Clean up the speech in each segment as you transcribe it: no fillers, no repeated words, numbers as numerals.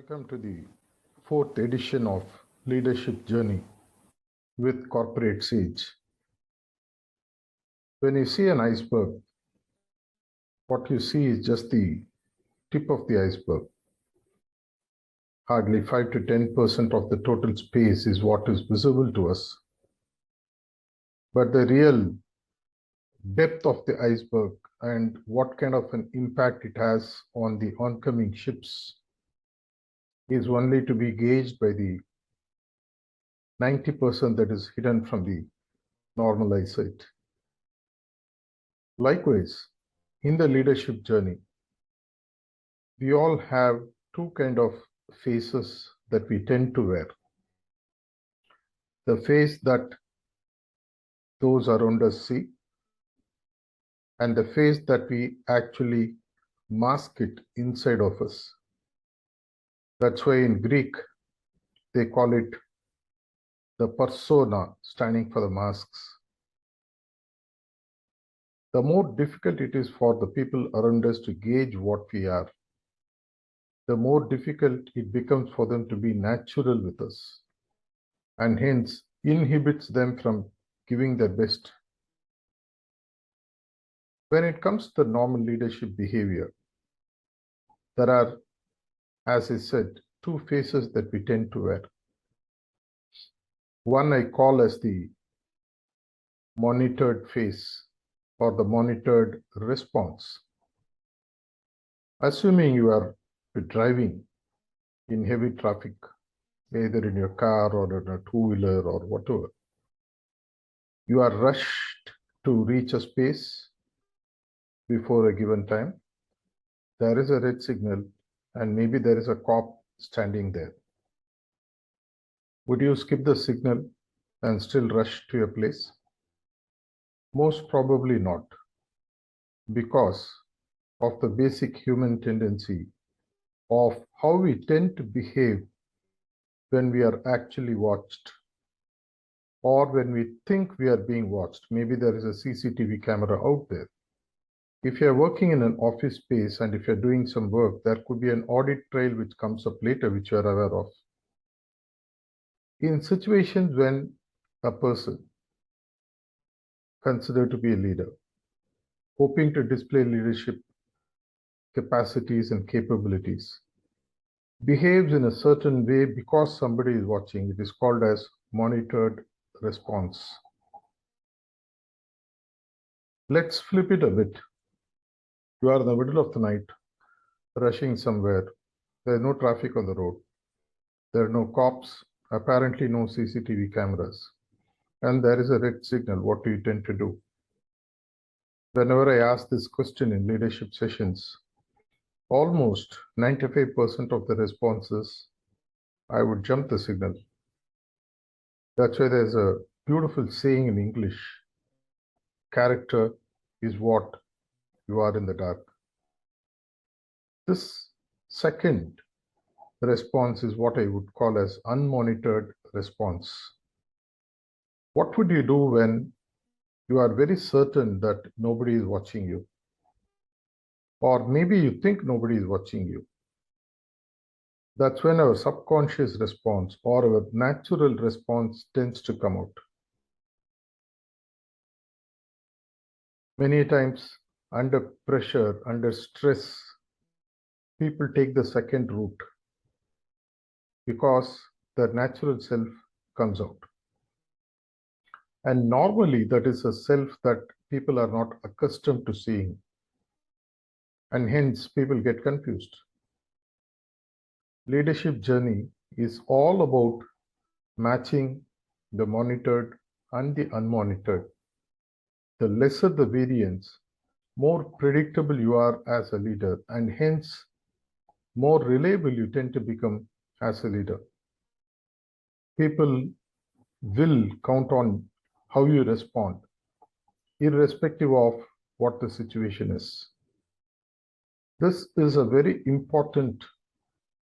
Welcome to the fourth edition of Leadership Journey with Corporate Sage. When you see an iceberg, what you see is just the tip of the iceberg. Hardly 5 to 10% of the total space is what is visible to us. But the real depth of the iceberg and what kind of an impact it has on the oncoming ships is only to be gauged by the 90% that is hidden from the normal eyesight. Likewise, in the leadership journey, we all have two kind of faces that we tend to wear. The face that those around us see, and the face that we actually mask it inside of us. That's why in Greek, they call it the persona, standing for the masks. The more difficult it is for the people around us to gauge what we are, the more difficult it becomes for them to be natural with us, and hence inhibits them from giving their best. When it comes to the normal leadership behavior, there are, as I said, two faces that we tend to wear. One I call as the monitored face or the monitored response. Assuming you are driving in heavy traffic, either in your car or in a two-wheeler or whatever, you are rushed to reach a space before a given time. There is a red signal and maybe there is a cop standing there. Would you skip the signal and still rush to your place? Most probably not, because of the basic human tendency of how we tend to behave when we are actually watched, or when we think we are being watched. Maybe there is a CCTV camera out there. If you're working in an office space and if you're doing some work, there could be an audit trail which comes up later, which you are aware of. In situations when a person considered to be a leader, hoping to display leadership capacities and capabilities, behaves in a certain way because somebody is watching, it is called as monitored response. Let's flip it a bit. You are in the middle of the night, rushing somewhere. There is no traffic on the road. There are no cops, apparently no CCTV cameras. And there is a red signal. What do you tend to do? Whenever I ask this question in leadership sessions, almost 95% of the responses, I would jump the signal. That's why there's a beautiful saying in English, character is what you are in the dark. This second response is what I would call as unmonitored response. What would you do when you are very certain that nobody is watching you? Or maybe you think nobody is watching you. That's when our subconscious response or our natural response tends to come out. Many times, under pressure, under stress, people take the second route because their natural self comes out. And normally, that is a self that people are not accustomed to seeing. And hence, people get confused. Leadership journey is all about matching the monitored and the unmonitored. The lesser the variance, more predictable you are as a leader, and hence more reliable you tend to become as a leader. People will count on how you respond, irrespective of what the situation is. This is a very important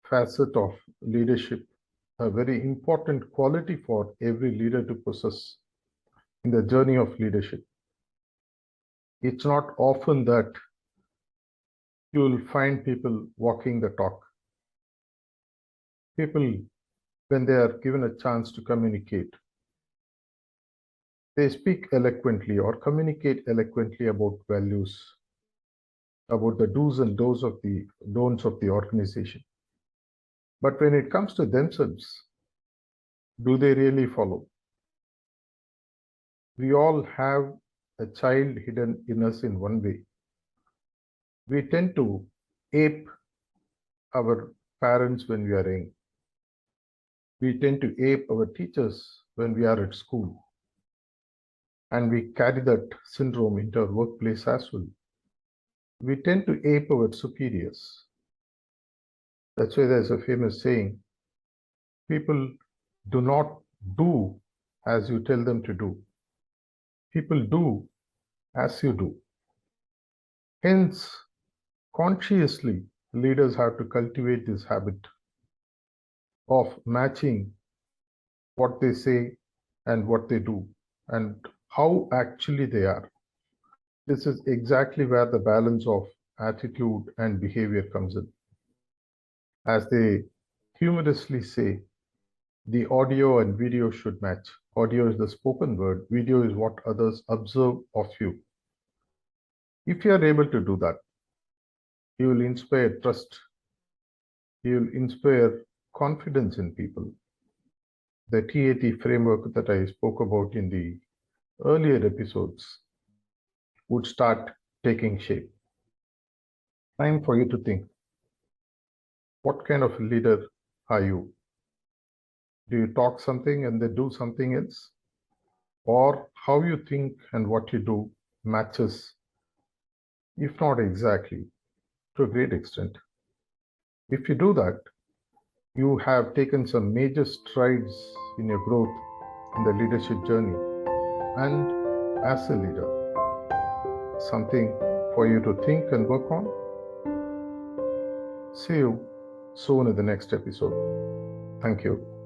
facet of leadership, a very important quality for every leader to possess in the journey of leadership. It's not often that you will find people walking the talk. People, when they are given a chance to communicate, they speak eloquently or communicate eloquently about values, about the do's and don'ts of the organization. But when it comes to themselves, do they really follow? We all have a child hidden in us in one way. We tend to ape our parents when we are young. We tend to ape our teachers when we are at school. And we carry that syndrome into our workplace as well. We tend to ape our superiors. That's why there's a famous saying, people do not do as you tell them to do. People do as you do. Hence, consciously, leaders have to cultivate this habit of matching what they say and what they do and how actually they are. This is exactly where the balance of attitude and behavior comes in. As they humorously say, the audio and video should match. Audio is the spoken word, video is what others observe of you. If you are able to do that, you will inspire trust. You will inspire confidence in people. The TAT framework that I spoke about in the earlier episodes would start taking shape. Time for you to think. What kind of leader are you? Do you talk something and then do something else? Or how you think and what you do matches, if not exactly, to a great extent. If you do that, you have taken some major strides in your growth in the leadership journey. And as a leader, something for you to think and work on. See you soon in the next episode. Thank you.